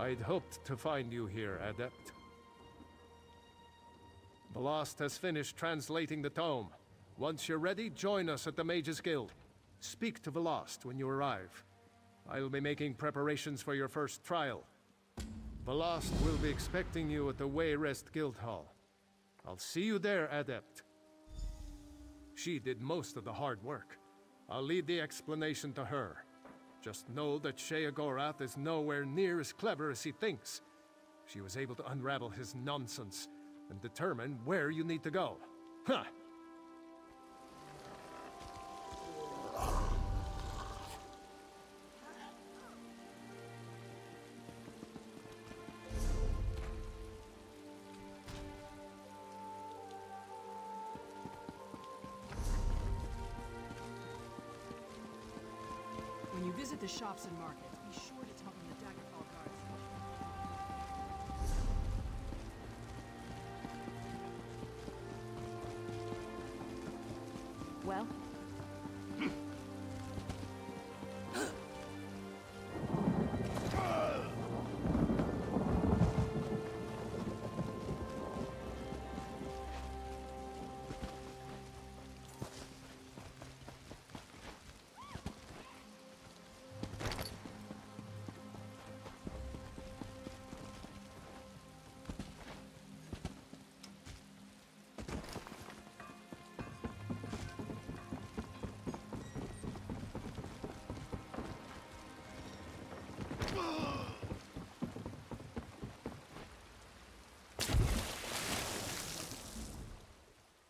I'd hoped to find you here, Adept. Blast has finished translating the tome. Once you're ready, join us at the Mages Guild. Speak to Velast when you arrive. I'll be making preparations for your first trial. Velast will be expecting you at the Wayrest Guild Hall. I'll see you there, Adept. She did most of the hard work. I'll leave the explanation to her. Just know that Sheogorath is nowhere near as clever as he thinks. She was able to unravel his nonsense and determine where you need to go. Huh! When you visit the shops and markets, be sure to tell them the Daggerfall guards. Well?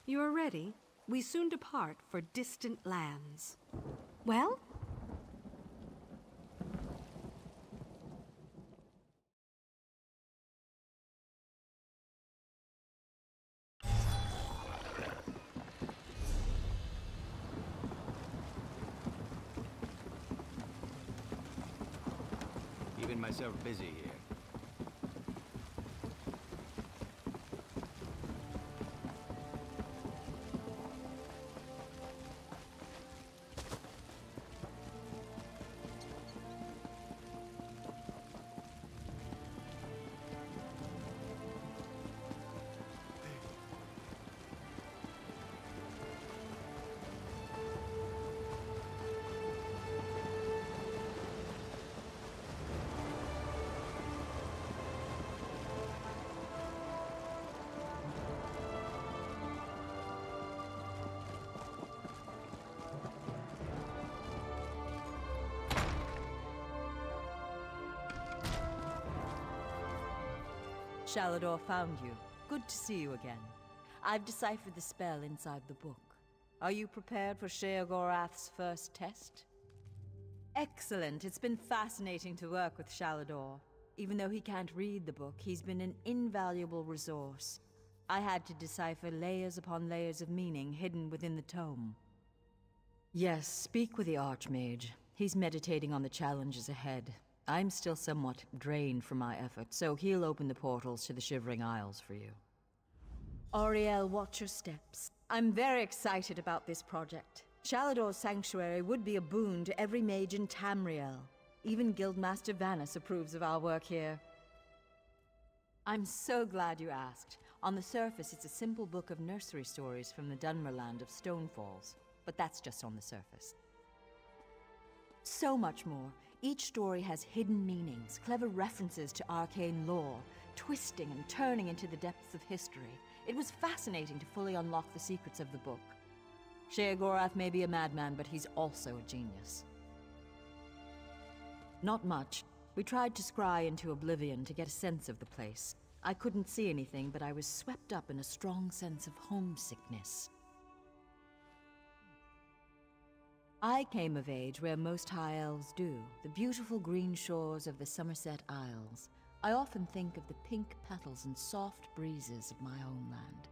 You are ready? We soon depart for distant lands. Well? Keeping myself busy here. Shalador found you. Good to see you again. I've deciphered the spell inside the book. Are you prepared for Sheogorath's first test? Excellent. It's been fascinating to work with Shalador. Even though he can't read the book, he's been an invaluable resource. I had to decipher layers upon layers of meaning hidden within the tome. Yes, speak with the Archmage. He's meditating on the challenges ahead. I'm still somewhat drained from my effort, so he'll open the portals to the Shivering Isles for you. Auriel, watch your steps. I'm very excited about this project. Shalador's sanctuary would be a boon to every mage in Tamriel. Even Guildmaster Vanus approves of our work here. I'm so glad you asked. On the surface, it's a simple book of nursery stories from the Dunmerland of Stonefalls, but that's just on the surface. So much more. Each story has hidden meanings, clever references to arcane lore, twisting and turning into the depths of history. It was fascinating to fully unlock the secrets of the book. Sheogorath may be a madman, but he's also a genius. Not much. We tried to scry into oblivion to get a sense of the place. I couldn't see anything, but I was swept up in a strong sense of homesickness. I came of age where most High Elves do, the beautiful green shores of the Somerset Isles. I often think of the pink petals and soft breezes of my homeland.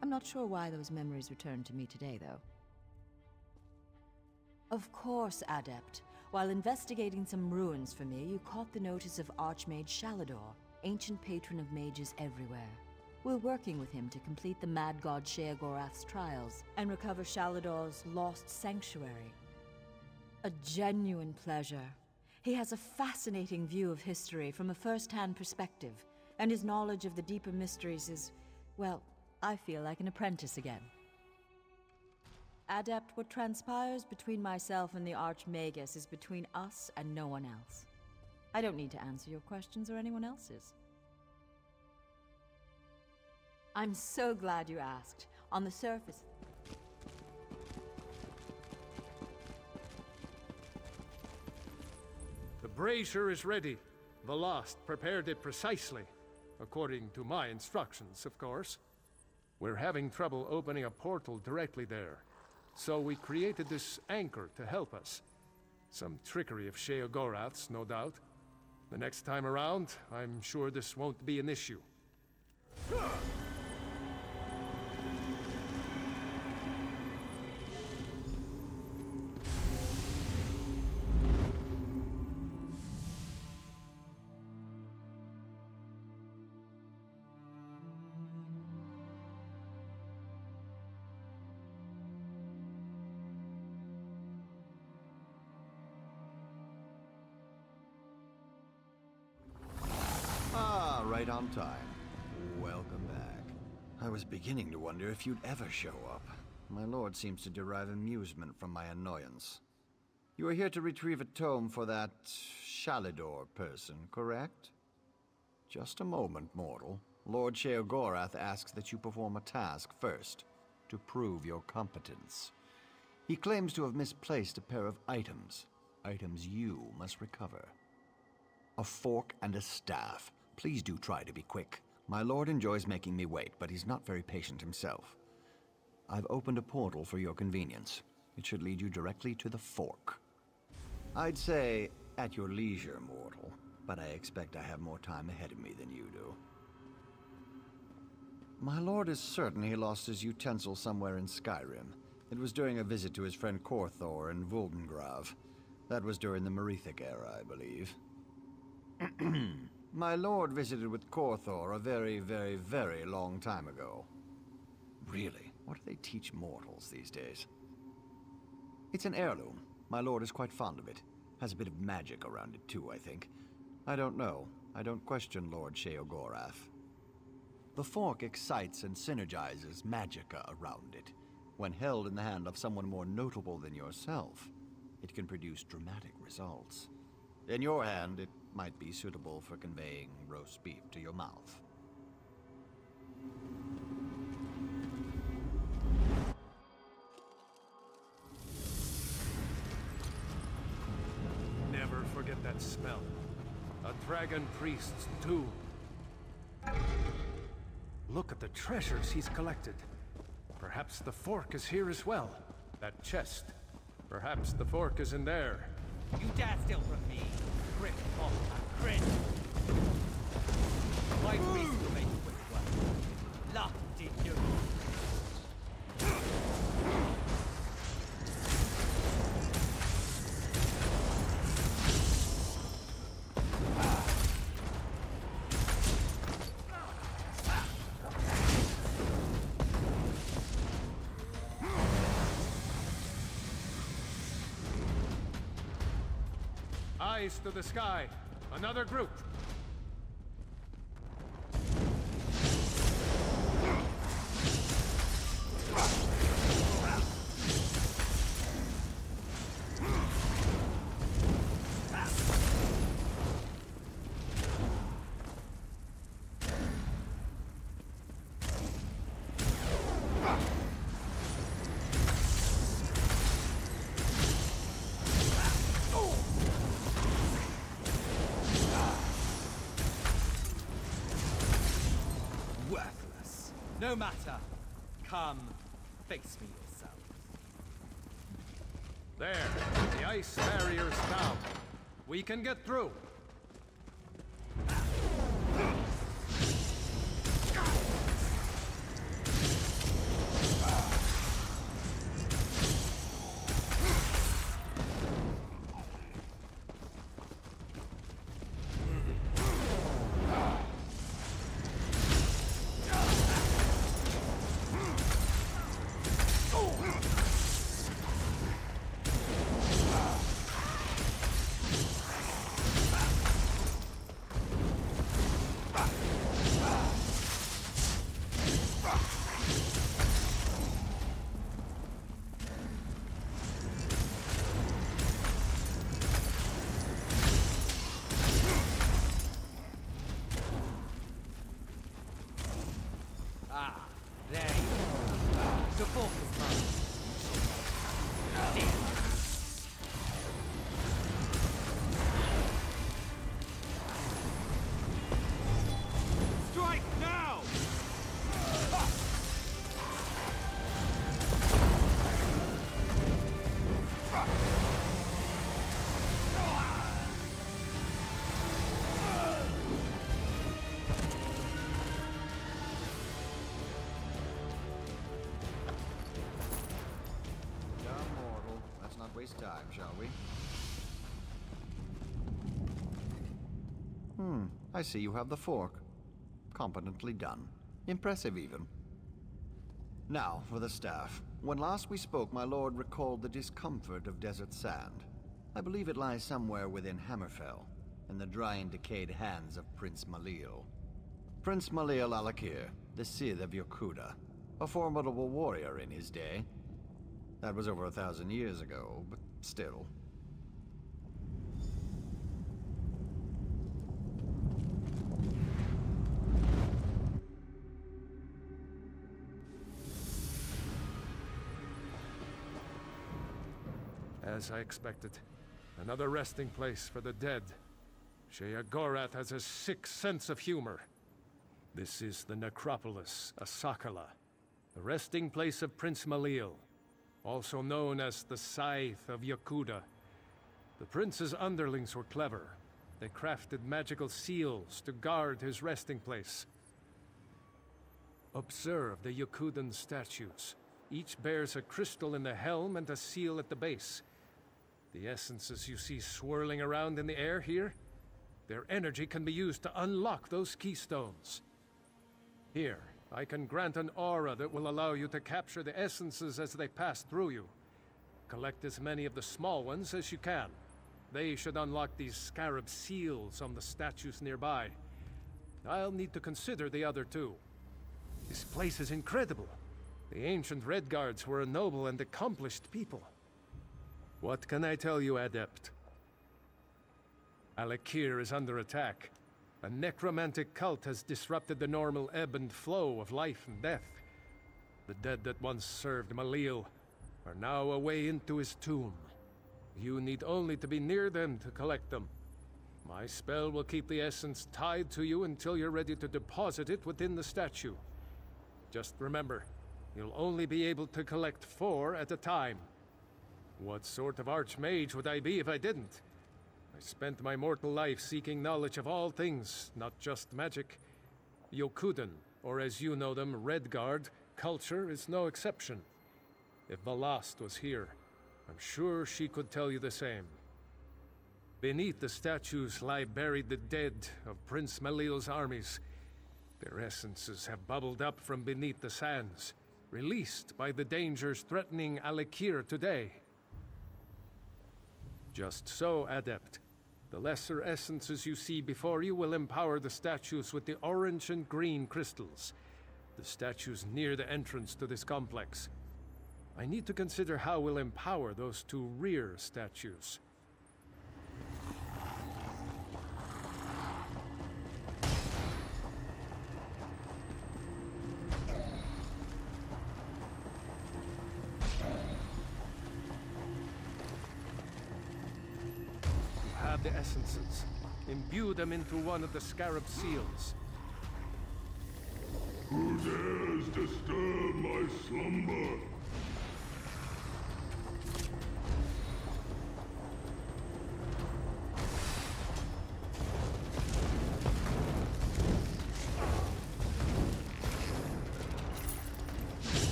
I'm not sure why those memories return to me today, though. Of course, Adept. While investigating some ruins for me, you caught the notice of Archmage Shalador, ancient patron of mages everywhere. We're working with him to complete the Mad God Sheogorath's trials and recover Shalador's lost sanctuary. A genuine pleasure. He has a fascinating view of history from a first-hand perspective, and his knowledge of the deeper mysteries is, well, I feel like an apprentice again. Adept, what transpires between myself and the Archmagus is between us and no one else. I don't need to answer your questions or anyone else's. I'm so glad you asked. On the surface... The brazier is ready. Velost prepared it precisely, according to my instructions, of course. We're having trouble opening a portal directly there, so we created this anchor to help us. Some trickery of Sheogorath's, no doubt. The next time around, I'm sure this won't be an issue. Right on time. Welcome back. I was beginning to wonder if you'd ever show up. My lord seems to derive amusement from my annoyance. You are here to retrieve a tome for that Shalidor person, correct? Just a moment, mortal. Lord Sheogorath asks that you perform a task first, to prove your competence. He claims to have misplaced a pair of items. Items you must recover. A fork and a staff. Please do try to be quick. My lord enjoys making me wait, but he's not very patient himself. I've opened a portal for your convenience. It should lead you directly to the fork. I'd say at your leisure, mortal, but I expect I have more time ahead of me than you do. My lord is certain he lost his utensil somewhere in Skyrim. It was during a visit to his friend Korthor in Vuldengrav. That was during the Merethic era, I believe. My lord visited with Korthor a very, very, very long time ago. Really? What do they teach mortals these days? It's an heirloom. My lord is quite fond of it. Has a bit of magic around it too, I think. I don't know. I don't question Lord Sheogorath. The fork excites and synergizes magicka around it. When held in the hand of someone more notable than yourself, it can produce dramatic results. In your hand, it might be suitable for conveying roast beef to your mouth. Never forget that smell. A dragon priest's tomb. Look at the treasures he's collected. Perhaps the fork is here as well. That chest. Perhaps the fork is in there. You dare steal from me! Grip off and grin! My priest will make quick work. Luck did you. Eyes to the sky. Another group. No matter. Come, face me yourself. There, the ice barrier's down. We can get through. time, shall we? I see you have the fork. Competently done. Impressive, even. Now, for the staff. When last we spoke, my lord recalled the discomfort of desert sand. I believe it lies somewhere within Hammerfell, in the dry and decayed hands of Prince Malil. Prince Malil Alakir, the Sith of Yokuda. A formidable warrior in his day. That was over 1,000 years ago, but still. As I expected. Another resting place for the dead. Sheogorath has a sick sense of humor. This is the necropolis, Asakala, the resting place of Prince Malil, also known as the Scythe of Yokuda. The prince's underlings were clever. They crafted magical seals to guard his resting place. Observe the Yokudan statues. Each bears a crystal in the helm and a seal at the base. The essences you see swirling around in the air here, their energy can be used to unlock those keystones. Here, I can grant an aura that will allow you to capture the essences as they pass through you. Collect as many of the small ones as you can. They should unlock these scarab seals on the statues nearby. I'll need to consider the other two. This place is incredible. The ancient Red Guards were a noble and accomplished people. What can I tell you, Adept? Alakir is under attack. A necromantic cult has disrupted the normal ebb and flow of life and death. The dead that once served Malil are now away into his tomb. You need only to be near them to collect them. My spell will keep the essence tied to you until you're ready to deposit it within the statue. Just remember, you'll only be able to collect 4 at a time. What sort of archmage would I be if I didn't? I spent my mortal life seeking knowledge of all things, not just magic. Yokudan, or as you know them, Redguard, culture is no exception. If Valast was here, I'm sure she could tell you the same. Beneath the statues lie buried the dead of Prince Malil's armies. Their essences have bubbled up from beneath the sands, released by the dangers threatening Alakir today. Just so, Adept. The lesser essences you see before you will empower the statues with the orange and green crystals. The statues near the entrance to this complex. I need to consider how we'll empower those 2 rear statues. The essences. Imbue them into one of the scarab seals. Who dares disturb my slumber?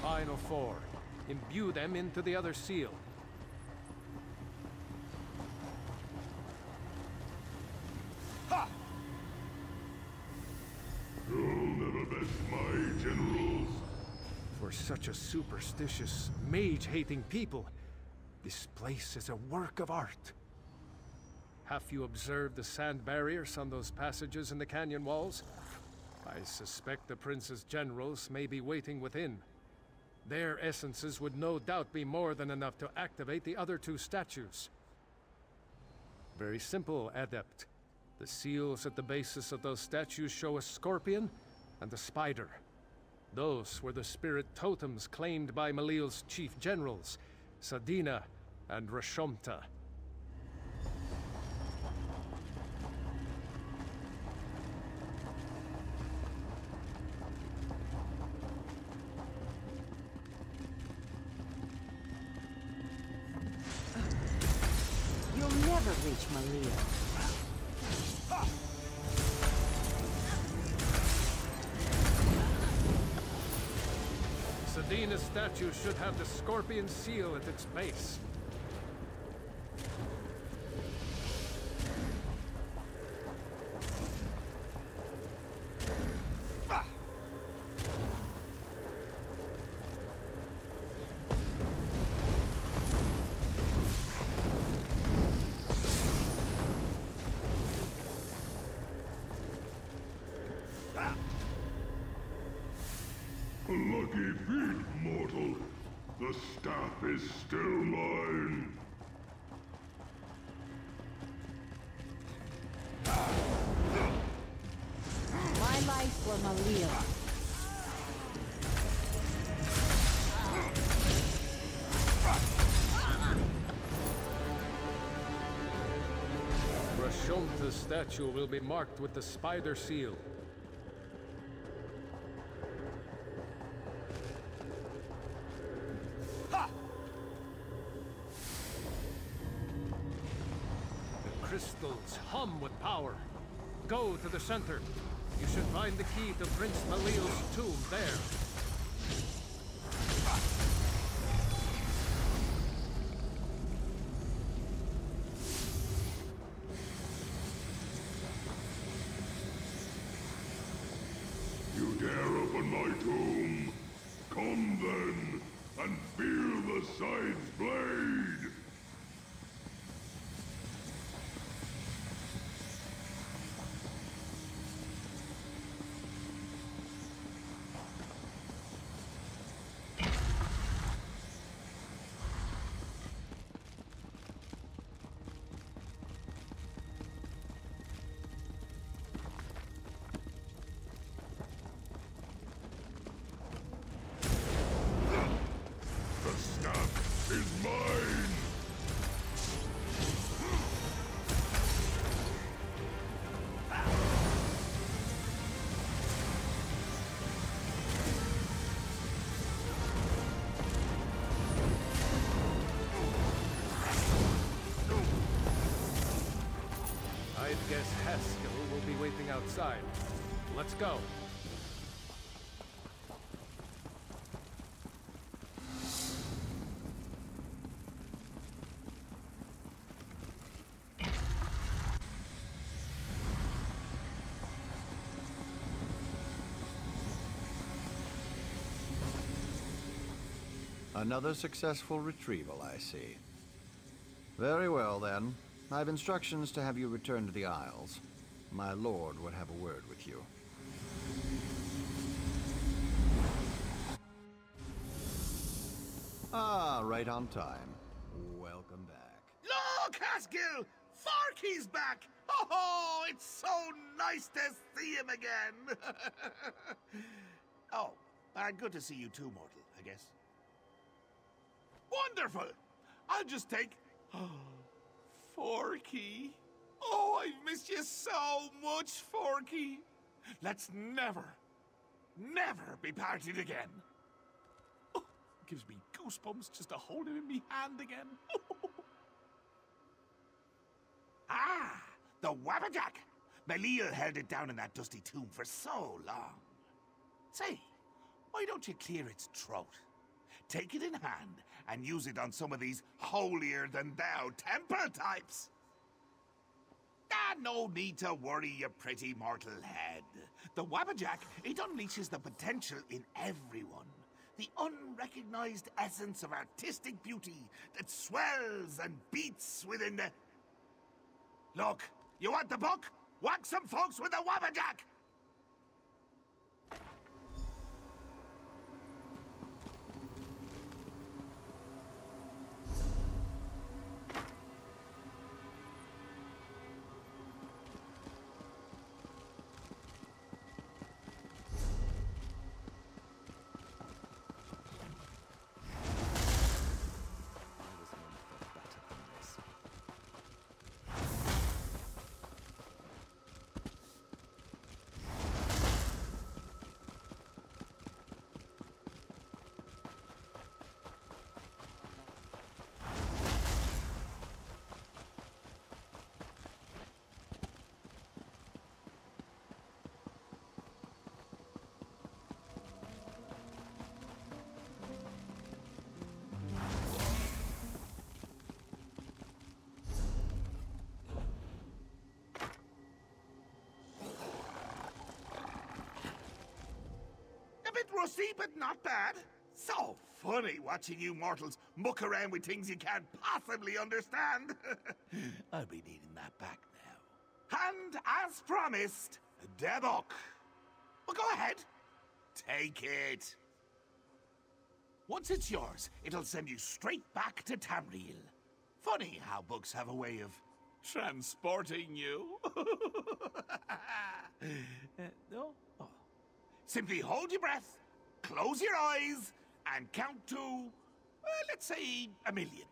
Final 4. Imbue them into the other seal. Ha! You'll never best my generals. For such a superstitious, mage-hating people, this place is a work of art. Have you observed the sand barriers on those passages in the canyon walls? I suspect the prince's generals may be waiting within. Their essences would no doubt be more than enough to activate the other 2 statues. Very simple, Adept. The seals at the bases of those statues show a scorpion and a spider. Those were the spirit totems claimed by Malil's chief generals, Sadina and Rashomta. You'll never reach Malil. Athena's statue should have the scorpion seal at its base. Lucky feet, mortal. The staff is still mine. My life for Malia. Rashomta's statue will be marked with the spider seal. Crystals hum with power. Go to the center. You should find the key to Prince Malil's tomb there. You dare open my tomb? Come then, and feel the side's blade! I guess Haskell will be waiting outside. Let's go. Another successful retrieval, I see. Very well, then. I've instructions to have you return to the Isles. My lord would have a word with you. Ah, right on time. Welcome back. Look, Haskell! Farkey's back! Oh, it's so nice to see him again! Oh, good to see you too, mortal, I guess. Wonderful! I'll just take... Forky. Oh, I've missed you so much, Forky. Let's never be parted again. Oh, gives me goosebumps just to hold him in me hand again. Ah, the Wabbajack. Malil held it down in that dusty tomb for so long. Say, why don't you clear its throat? Take it in hand and use it on some of these holier-than-thou temple types. No need to worry, you pretty mortal head. The Wabbajack, it unleashes the potential in everyone. The unrecognized essence of artistic beauty that swells and beats within the... Look, you want the book? Whack some folks with the Wabbajack! Rusty, but not bad. So funny watching you mortals muck around with things you can't possibly understand. I'll be needing that back now. And as promised, the book. Well, go ahead. Take it. Once it's yours, it'll send you straight back to Tamriel. Funny how books have a way of transporting you. No? Oh. Simply hold your breath, close your eyes, and count to, let's say, 1,000,000.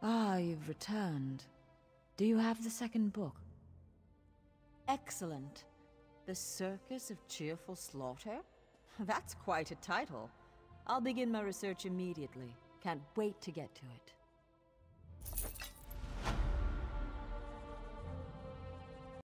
Ah, you've returned. Do you have the second book? Excellent. The Circus of Cheerful Slaughter? That's quite a title. I'll begin my research immediately. Can't wait to get to it.